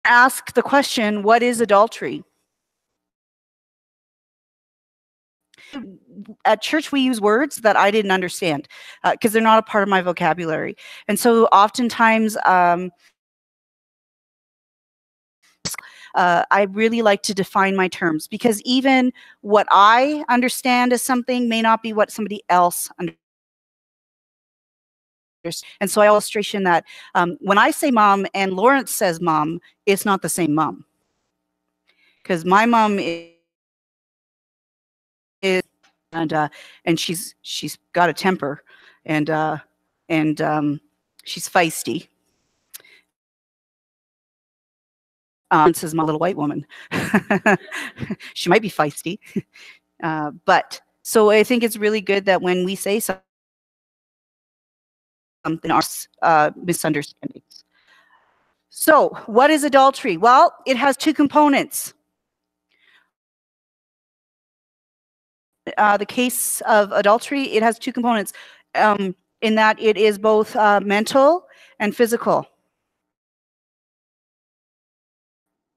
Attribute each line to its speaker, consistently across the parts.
Speaker 1: ask the question, what is adultery? At church, we use words that I didn't understand because they're not a part of my vocabulary. And so oftentimes, I really like to define my terms, because even what I understand as something may not be what somebody else understands. And so I illustration that when I say mom and Lawrence says mom, it's not the same mom. Because my mom is and she's got a temper, and she's feisty. This is my little white woman. She might be feisty, but so I think it's really good that when we say something, our misunderstandings. So, what is adultery? Well, it has two components. The case of adultery, it has two components, in that it is both mental and physical.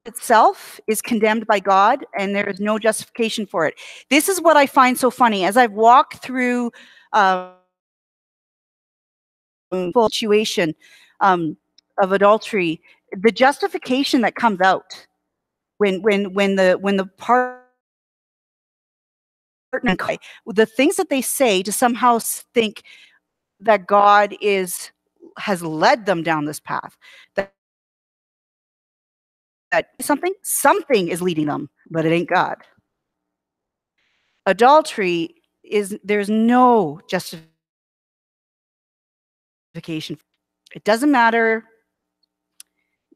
Speaker 1: Itself is condemned by God, and there is no justification for it. This is what I find so funny. As I've walked through situation of adultery, the justification that comes out when the partner, the things that they say to somehow think that God has led them down this path, that something is leading them, but it ain't God. Adultery there's no justification. It doesn't matter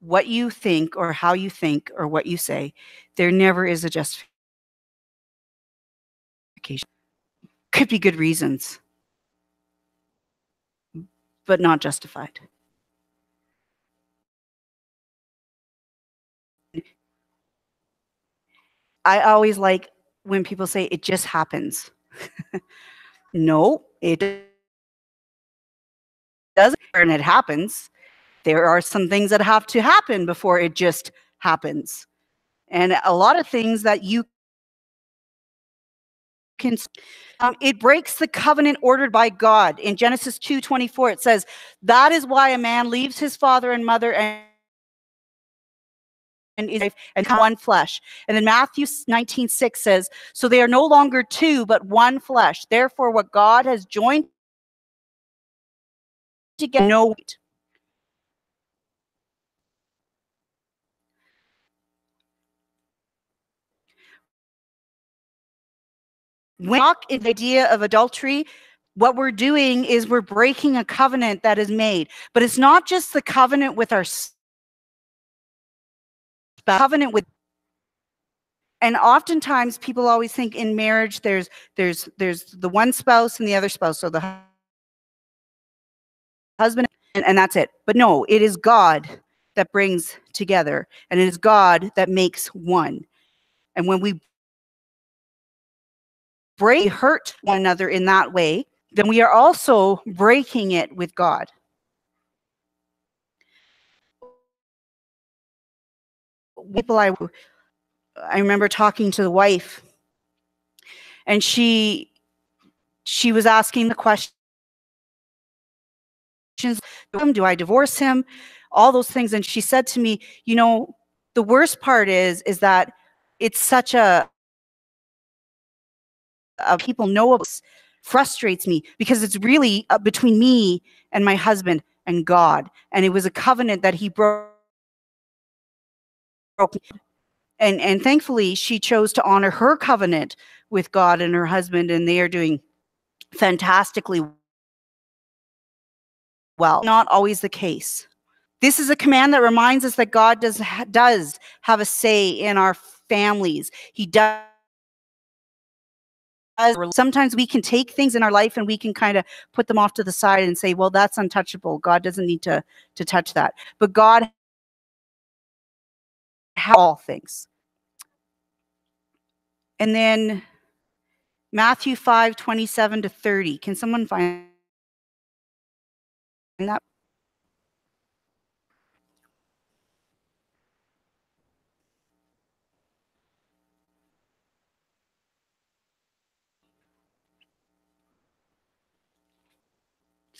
Speaker 1: what you think or how you think or what you say. There never is a justification. Could be good reasons, but not justified. I always like when people say it just happens. No, it doesn't, and it happens. There are some things that have to happen before it just happens. And a lot of things that you can, it breaks the covenant ordered by God. In Genesis 2:24, it says, that is why a man leaves his father and mother and one flesh. And then Matthew 19:6 says, so they are no longer two, but one flesh. Therefore, what God has joined together, no weight. When we talk in the idea of adultery, what we're doing is we're breaking a covenant that is made. But it's not just the covenant with our covenant with. And oftentimes people always think in marriage there's the one spouse and the other spouse, so the husband and that's it. But no, it is God that brings together, and it is God that makes one. And when we hurt one another in that way, then we are also breaking it with God. People I remember talking to the wife, and she was asking the questions, do I divorce him? All those things. And she said to me, you know, the worst part is that it's such people know it frustrates me, because it's really between me and my husband and God. And it was a covenant that he broke. And thankfully, she chose to honor her covenant with God and her husband, and they are doing fantastically well. Not always the case. This is a command that reminds us that God does have a say in our families. He does. Sometimes we can take things in our life and we can kind of put them off to the side and say, well, that's untouchable. God doesn't need to touch that. But God has all things. And then Matthew 5:27-30. Can someone find that?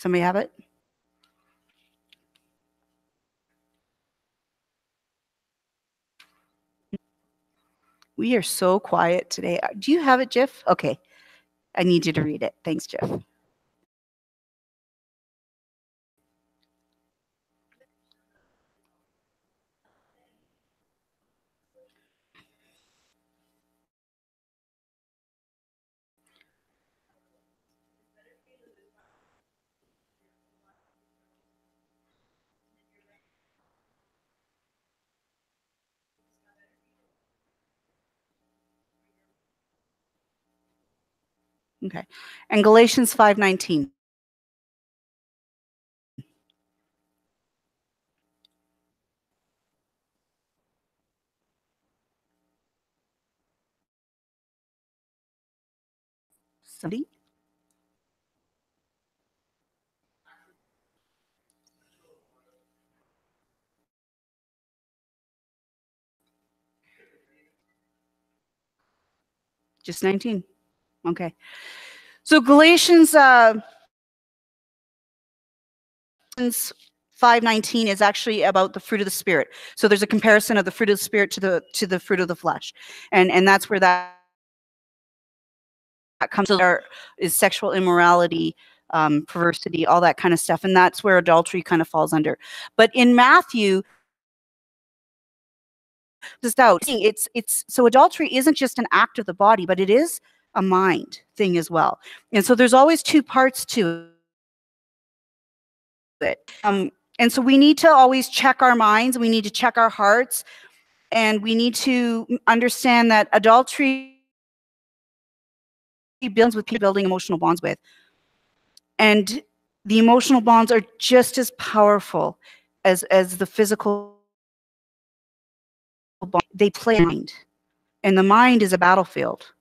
Speaker 1: Somebody have it? We are so quiet today. Do you have it, Jeff? Okay. I need you to read it. Thanks, Jeff. Okay. And Galatians 5:19. Somebody? Just 19. Okay. So Galatians 5:19 is actually about the fruit of the Spirit. So there's a comparison of the fruit of the Spirit to the fruit of the flesh. And that's where that comes to there is sexual immorality, perversity, all that kind of stuff. And that's where adultery kind of falls under. But in Matthew, so adultery isn't just an act of the body, but it is a mind thing as well. And so there's always two parts to it. And so we need to always check our minds, we need to check our hearts, and we need to understand that adultery builds with people building emotional bonds with. And the emotional bonds are just as powerful as the physical bond. They play in the mind. And the mind is a battlefield.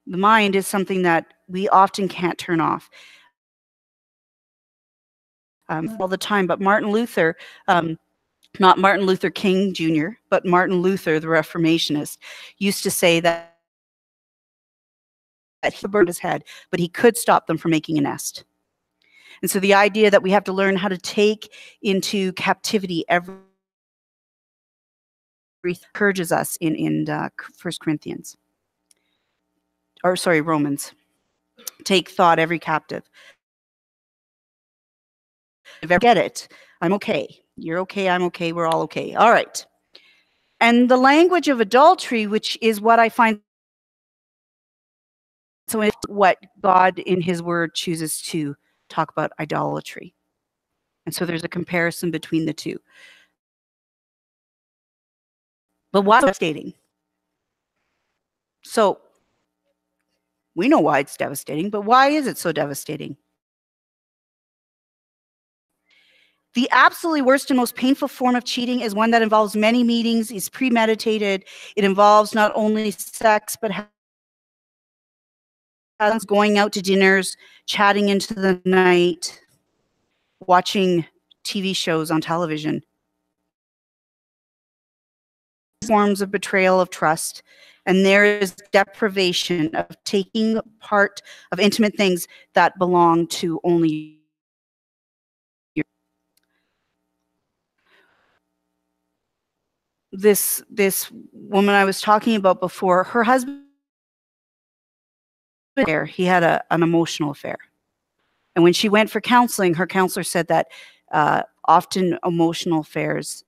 Speaker 1: The mind is something that we often can't turn off. All the time, but Martin Luther, not Martin Luther King Jr., but Martin Luther, the Reformationist, used to say that he burned his head, but he could stop them from making a nest. And so the idea that we have to learn how to take into captivity every encourages us in 1 Corinthians, or sorry, Romans. Take thought every captive. If I get it, I'm okay. You're okay, I'm okay, we're all okay. All right. And the language of adultery, which is what I find, so it's what God in his word chooses to talk about idolatry. And so there's a comparison between the two. But why it's devastating? So we know why it's devastating, but why is it so devastating? The absolutely worst and most painful form of cheating is one that involves many meetings, is premeditated. It involves not only sex, but going out to dinners, chatting into the night, watching TV shows on television. Forms of betrayal of trust, and there is deprivation of taking part of intimate things that belong to only you. This woman I was talking about before, her husband, he had an emotional affair. And when she went for counseling, her counselor said that often emotional affairs,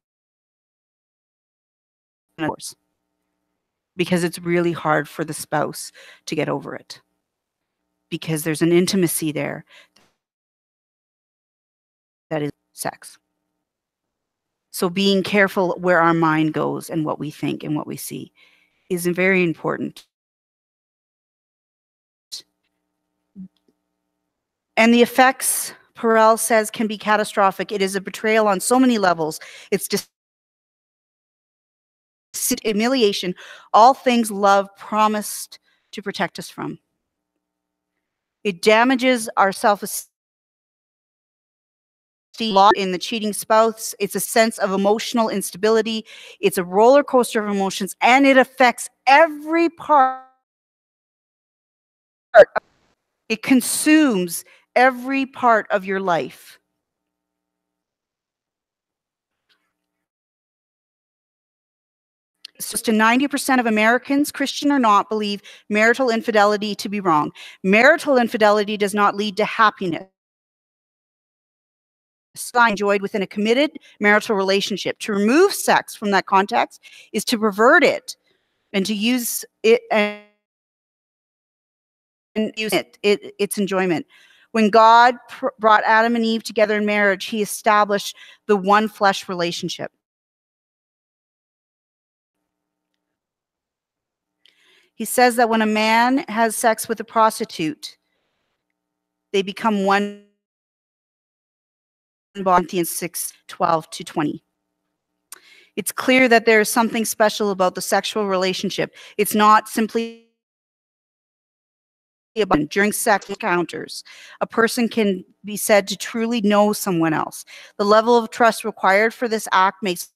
Speaker 1: because it's really hard for the spouse to get over it, because there's an intimacy there that is sex. So being careful where our mind goes and what we think and what we see is very important. And the effects, Perel says, can be catastrophic. It is a betrayal on so many levels. It's just humiliation, all things love promised to protect us from. It damages our self-esteem in the cheating spouse. It's a sense of emotional instability. It's a roller coaster of emotions, and it affects every part. It consumes every part of your life. So to 90% of Americans, Christian or not, believe marital infidelity to be wrong. Marital infidelity does not lead to happiness enjoyed within a committed marital relationship. To remove sex from that context is to pervert it and to use it and use its enjoyment. When God brought Adam and Eve together in marriage, he established the one flesh relationship. He says that when a man has sex with a prostitute, they become one body. Corinthians 6:12-20. It's clear that there is something special about the sexual relationship. It's not simply about during sex encounters. A person can be said to truly know someone else. The level of trust required for this act makes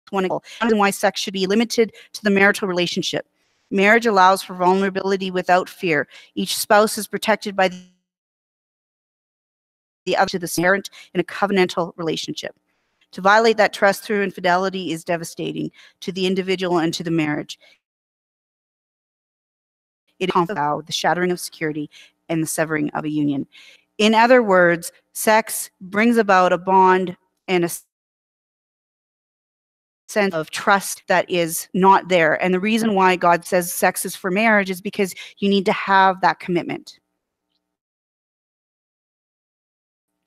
Speaker 1: one reason why sex should be limited to the marital relationship. Marriage allows for vulnerability without fear. Each spouse is protected by the other to the parent in a covenantal relationship. To violate that trust through infidelity is devastating to the individual and to the marriage. It is the shattering of security and the severing of a union. In other words, sex brings about a bond and a sense of trust that is not there. And the reason why God says sex is for marriage is because you need to have that commitment.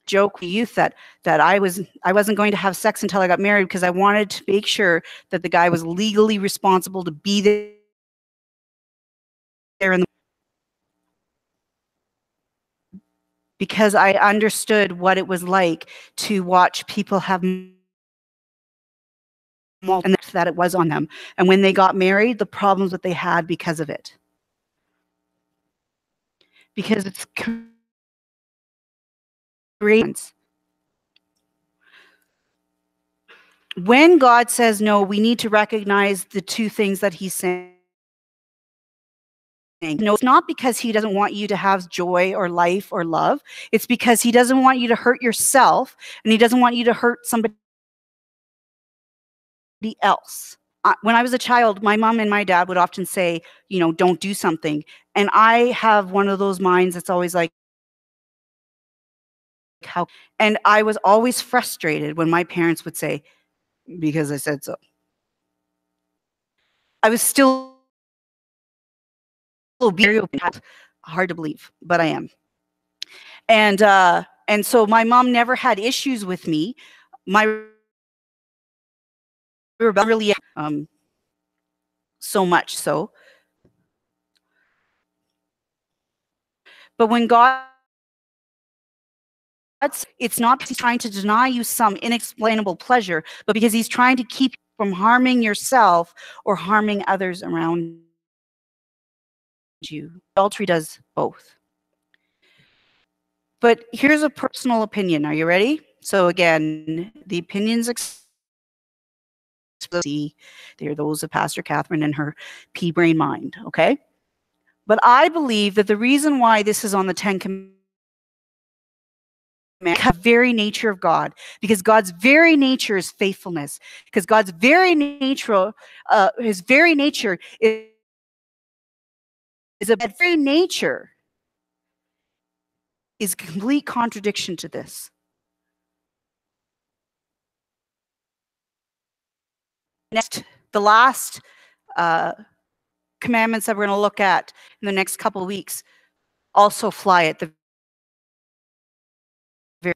Speaker 1: Joke with youth that I wasn't going to have sex until I got married because I wanted to make sure that the guy was legally responsible to be there in the because I understood what it was like to watch people have and that it was on them. And when they got married, the problems that they had because of it. Because it's great. When God says no, we need to recognize the two things that he's saying. No, it's not because he doesn't want you to have joy or life or love. It's because he doesn't want you to hurt yourself and he doesn't want you to hurt somebody else. When I was a child, my mom and my dad would often say, you know, don't do something. And I have one of those minds that's always like, how? And I was always frustrated when my parents would say, because I said so. I was still very open. Hard to believe, but I am. And so my mom never had issues with me. My rebellion really so much so. But when God, it's not because he's trying to deny you some inexplainable pleasure, but because he's trying to keep you from harming yourself or harming others around you. Adultery does both. But here's a personal opinion. Are you ready? So again, the opinions they're those of Pastor Catherine and her pea-brain mind, okay? But I believe that the reason why this is on the 10 Commandments, the very nature of God, because God's very nature is faithfulness, because God's very nature, his very nature is a very nature is complete contradiction to this. Next, the last commandments that we're going to look at in the next couple of weeks also fly at the very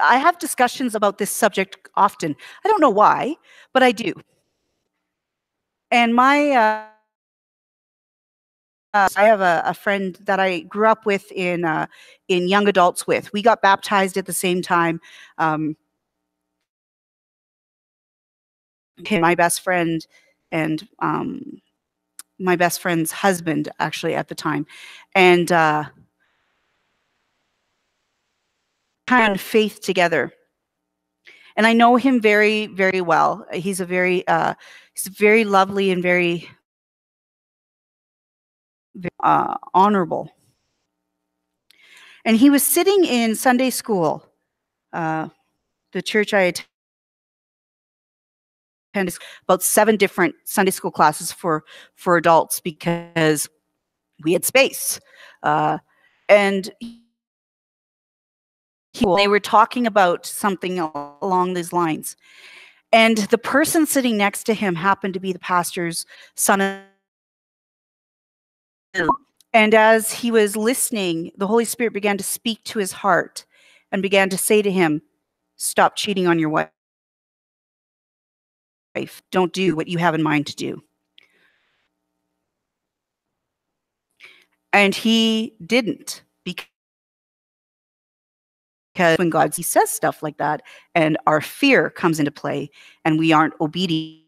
Speaker 1: I have discussions about this subject often. I don't know why, but I do. And my I have a friend that I grew up with in young adults with. We got baptized at the same time. My best friend and my best friend's husband, actually, at the time. And kind of faith together. And I know him very, very well. He's very lovely and very honorable. And he was sitting in Sunday school, the church I attended, about 7 different Sunday school classes for adults because we had space. And they were talking about something along these lines. And the person sitting next to him happened to be the pastor's son. And as he was listening, the Holy Spirit began to speak to his heart and began to say to him, "Stop cheating on your wife. Don't do what you have in mind to do." And he didn't, because when he says stuff like that and our fear comes into play and we aren't obedient,